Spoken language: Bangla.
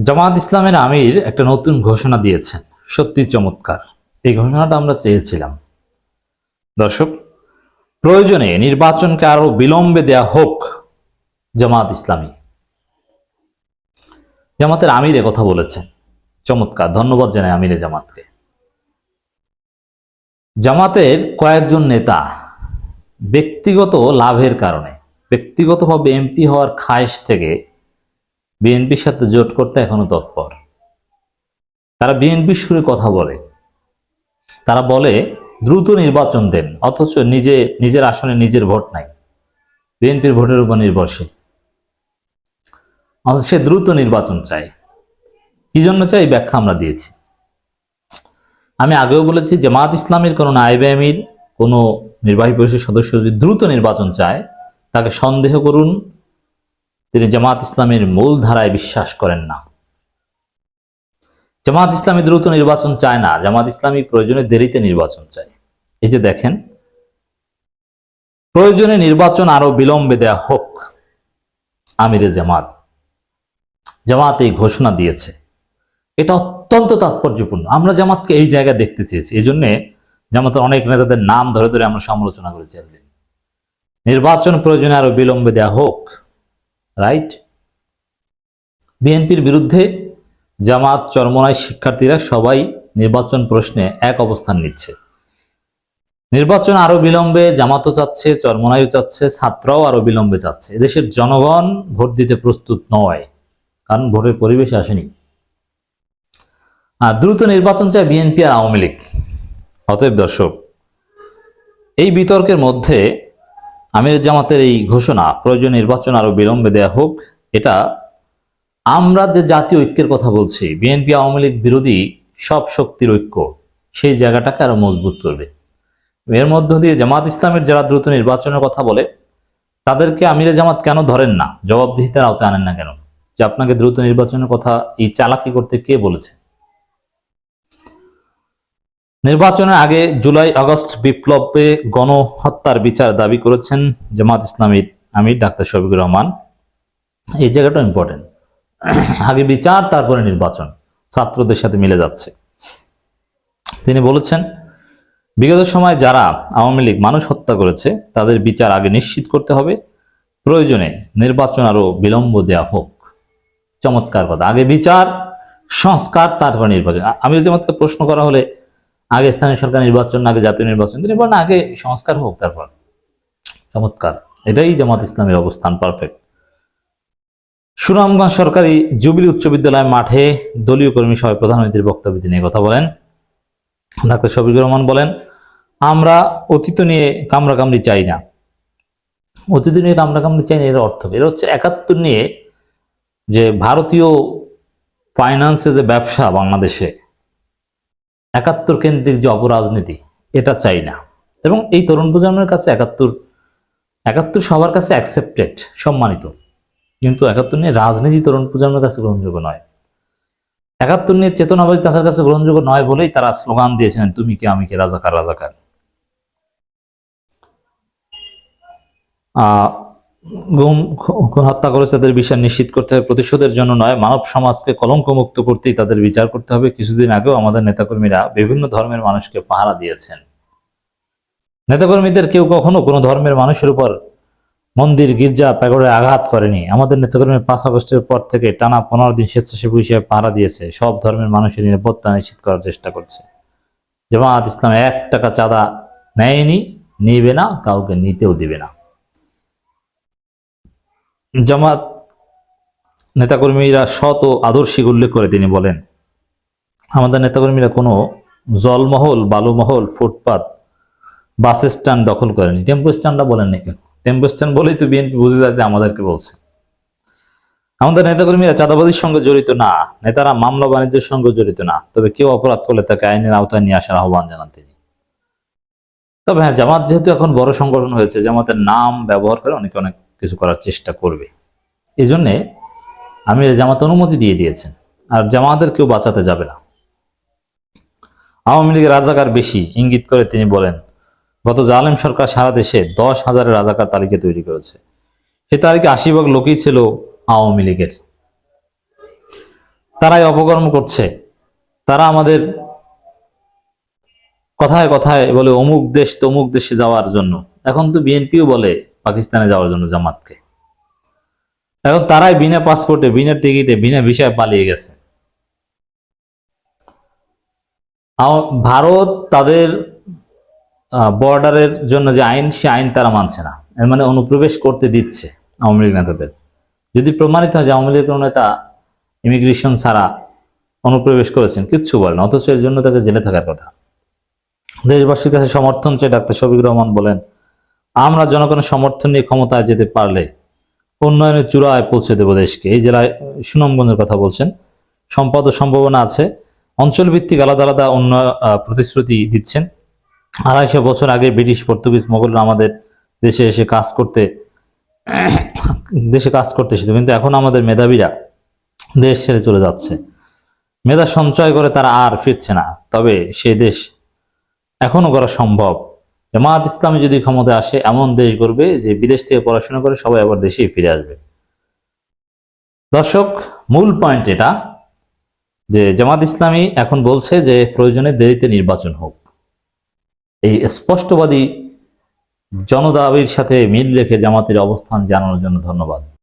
জামাত ইসলামের আমির একটা নতুন ঘোষণা দিয়েছেন, সত্যি চমৎকার। এই ঘোষণাটা আমরা চেয়েছিলাম। দর্শক, প্রয়োজনে নির্বাচনকে আরো বিলম্বে দেয়া হোক। জামাত ইসলামী জামাতের আমির কথা বলেছেন, চমৎকার। ধন্যবাদ জানাই আমিরে জামাতকে। জামাতের কয়েকজন নেতা ব্যক্তিগত লাভের কারণে, ব্যক্তিগতভাবে এমপি হওয়ার খায়েশ থেকে বিএনপির সাথে জোট করতে এখনো তৎপর। তারা বিএনপির সুরে কথা বলে, তারা বলে দ্রুত নির্বাচন দেন, অথচ নিজের আসনে নিজের ভোট নাই, বিএনপির ভোটের উপর নির্ভরশীল। অথচ সে দ্রুত নির্বাচন চায়। কি জন্য চাই ব্যাখ্যা আমরা দিয়েছি। আমি আগেও বলেছি, জামাত ইসলামের কোনো নায়েবে আমির, কোনো নির্বাহী পরিষদ সদস্য যদি দ্রুত নির্বাচন চায়, তাকে সন্দেহ করুন, তিনি জামাত ইসলামের মূল ধারায় বিশ্বাস করেন না। জামাত ইসলামী দ্রুত নির্বাচন চায় না, জামাত ইসলামী প্রয়োজনে দেরিতে নির্বাচন চায়। এই যে দেখেন, প্রয়োজনে নির্বাচন আরো বিলম্বে দেয়া হোক। আমিরে জামাত এই ঘোষণা দিয়েছে, এটা অত্যন্ত তাৎপর্যপূর্ণ। আমরা জামাতকে এই জায়গায় দেখতে চেয়েছি, এই জন্য জামাতের অনেক নেতাদের নাম ধরে ধরে আমরা সমালোচনা করেছি। নির্বাচন প্রয়োজনে আরো বিলম্বে দেয়া হোক, রাইট। বিএনপির বিরুদ্ধে জামাত, চরমোনাই শিক্ষার্থীরা সবাই নির্বাচন প্রশ্নে এক অবস্থান নিচ্ছে। নির্বাচন আরো বিলম্বে জামাতও চাচ্ছে, চরমোনাইও চাচ্ছে, ছাত্রও আরো বিলম্বে চাচ্ছে। এদেশের জনগণ ভোট দিতে প্রস্তুত নয়, কারণ ভোটের পরিবেশে আসেনি। দ্রুত নির্বাচন চায় বিএনপি আর আওয়ামী লীগ। অতএব দর্শক, এই বিতর্কের মধ্যে আমির জামাতের এই ঘোষণা, প্রয়োজন নির্বাচন আরো বিলম্বে দেয়া হোক, এটা আমরা যে জাতীয় ঐক্যের কথা বলছি, বিএনপি আওয়ামী লীগ বিরোধী সব শক্তির ঐক্য, সেই জায়গাটাকে আরো মজবুত করবে। এর মধ্য দিয়ে জামাত ইসলামের যারা দ্রুত নির্বাচনের কথা বলে, তাদেরকে আমিরে জামাত কেন ধরেন না, জবাবদিহিতার আওতায় আনেন না কেন? যে আপনাকে দ্রুত নির্বাচনের কথা এই চালাকি করতে কে বলেছে? নির্বাচনের আগে জুলাই আগস্ট বিপ্লবে গণহত্যার বিচার দাবি করেছেন জামাত ইসলামীর আমির ডাক্তার শফিকুর রহমান। এই জায়গাটা ইম্পর্টেন্ট। আগে বিচার, তারপরে নির্বাচন, ছাত্রদের সাথে মিলে যাচ্ছে। তিনি বলেছেন, বিগত সময় যারা আওয়ামী লীগ মানুষ হত্যা করেছে, তাদের বিচার আগে নিশ্চিত করতে হবে, প্রয়োজনে নির্বাচন আরো বিলম্ব দেয়া হোক। চমৎকার কথা। আগে বিচার, সংস্কার, তারপর নির্বাচন। আমি যদি আমাকে প্রশ্ন করা হলে আগে স্থানীয় সরকার নির্বাচন, আগে জাতীয় নির্বাচন, তিনি বলেন আগে সংস্কার হোক, তারপর। চমৎকার। এটাই জামাত ইসলামের অবস্থান, পারফেক্ট। সুনামগঞ্জ সরকারি জুবিলি উচ্চ বিদ্যালয় মাঠে দলীয় কর্মী সভায় প্রধানমন্ত্রীর বক্তব্য তিনি কথা বলেন। ডাক্তার শফিকুর রহমান বলেন, আমরা অতীত নিয়ে কামড়াকামড়ি চাই না। অতীত নিয়ে কামড়াকামড়ি চাই না, এর অর্থ, এর হচ্ছে ৭১ নিয়ে যে ভারতীয় ফাইন্যান্সে যে ব্যবসা বাংলাদেশে, ৭১ কেন্দ্রিক যে অপরাজনীতি, এটা চাই না। এবং এই তরুণ প্রজন্মের কাছে ৭১ সবার কাছে অ্যাকসেপ্টেড, সম্মানিত, কিন্তু ৭১ নিয়ে রাজনীতি তরুণ প্রজন্মের কাছে গ্রহণযোগ্য নয়। ৭১ নিয়ে চেতনাবাদী তাদের কাছে গ্রহণযোগ্য নয় বলেই তারা স্লোগান দিয়েছিলেন, তুমি কে আমি কে, রাজাকার রাজাকার। গুম হত্যা করেছে তাদের বিচার নিশ্চিত করতে হবে, প্রতিশোধের জন্য নয়, মানব সমাজকে কলঙ্কমুক্ত করতেই তাদের বিচার করতে হবে। কিছুদিন আগেও আমাদের নেতাকর্মীরা বিভিন্ন ধর্মের মানুষকে পাহারা দিয়েছেন। নেতাকর্মীদের কেউ কখনো কোনো ধর্মের মানুষের উপর মন্দির, গির্জা, প্যাগোডায় আঘাত করেনি। আমাদের নেতাকর্মী ৫ আগস্টের পর থেকে টানা ১৫ দিন স্বেচ্ছাসেবী হিসেবে পাহারা দিয়েছে, সব ধর্মের মানুষের নিরাপত্তা নিশ্চিত করার চেষ্টা করছে। জামাত ইসলাম ১ টাকা চাঁদা নেয়নি, নিবে না, কাউকে নিতেও দিবে না। জামাত নেতাকর্মীরা সৎ ও আদর্শিক উল্লেখ করে তিনি বলেন, আমাদের নেতাকর্মীরা কোনো জলমহল, বালুমহল, ফুটপাত, বাস স্ট্যান্ড দখল করেনি। টেম্পো স্ট্যান্ডটা বলেন না কেন? টেম্পো স্ট্যান্ড বলেই তো বিএনপি বুঝে যায় যে আমাদেরকে বলছে। আমাদের নেতাকর্মীরা চাঁদাবাজির সঙ্গে জড়িত না, নেতারা মামলা বাণিজ্যের সঙ্গে জড়িত না, তবে কেউ অপরাধ করলে তাকে আইনের আওতায় নিয়ে আসার আহ্বান জানান তিনি। তবে হ্যাঁ, জামাত যেহেতু এখন বড় সংগঠন হয়েছে, জামাতের নাম ব্যবহার করে অনেকে অনেক কিছু করার চেষ্টা করবে। এই জন্যে আমি জামাত অনুমতি দিয়ে দিয়েছেন, আর জামাতের কেউ বাঁচাতে যাবে না। আওয়ামী লীগের রাজাকার বেশি ইঙ্গিত করে তিনি বলেন, গত জালেম সরকার সারা দেশে ১০,০০০ রাজাকার তালিকা তৈরি করেছে। সেই তালিকা ৮০ ভাগ লোকই ছিল আওয়ামী লীগের। তারাই অপকর্ম করছে। তারা আমাদের কথায় কথায় বলে অমুক দেশ তমুক দেশে যাওয়ার জন্য, এখন তো বিএনপিও বলে পাকিস্তানে যাওয়ার জন্য জামাতকে। এখন তারাই বিনা পাসপোর্টে, বিনা টিকিটে, বিনা ভিসায় পালিয়ে গেছে। ভারত তাদের বর্ডারের জন্য যে আইন, সে আইন তারা মানছে না। এর মানে অনুপ্রবেশ করতে দিচ্ছে আওয়ামী লীগ নেতাদের। যদি প্রমাণিত হয় যে আওয়ামী লীগের নেতা ইমিগ্রেশন ছাড়া অনুপ্রবেশ করেছেন, কিচ্ছু বলেন, অথচ এর জন্য তাকে জেলে থাকার কথা। দেশবাসীর কাছে সমর্থন চেয়ে ডাক্তার শফিকুর রহমান বলেন, আমরা জনগণের সমর্থন নিয়ে ক্ষমতায় যেতে পারলে উন্নয়নের চূড়ায় পৌঁছে দেব দেশকে। এই জেলায় সুনামগঞ্জের কথা বলছেন। সম্পদ ও সম্ভাবনা আছে, অঞ্চল ভিত্তিক আলাদা আলাদা উন্নয়ন প্রতিশ্রুতি দিচ্ছেন। 250 বছর আগে ব্রিটিশ, পর্তুগিজ, মোগলরা আমাদের দেশে এসে কাজ করতে এসেছিল, কিন্তু এখন আমাদের মেধাবীরা দেশ ছেড়ে চলে যাচ্ছে। মেধা সঞ্চয় করে তারা আর ফিরছে না, তবে সেই দেশ এখনো করা সম্ভব। জামায়াত ইসলামী যদি ক্ষমতায় আসে, এমন দেশ গড়বে যে বিদেশ থেকে পড়াশোনা করে সবাই আবার দেশেই ফিরে আসবে। দর্শক, মূল পয়েন্ট এটা যে জামায়াত ইসলামী এখন বলছে যে প্রয়োজনে দেরিতে নির্বাচন হোক। এই স্পষ্টবাদী জনদাবির সাথে মিল রেখে জামাতের অবস্থান জানানোর জন্য ধন্যবাদ।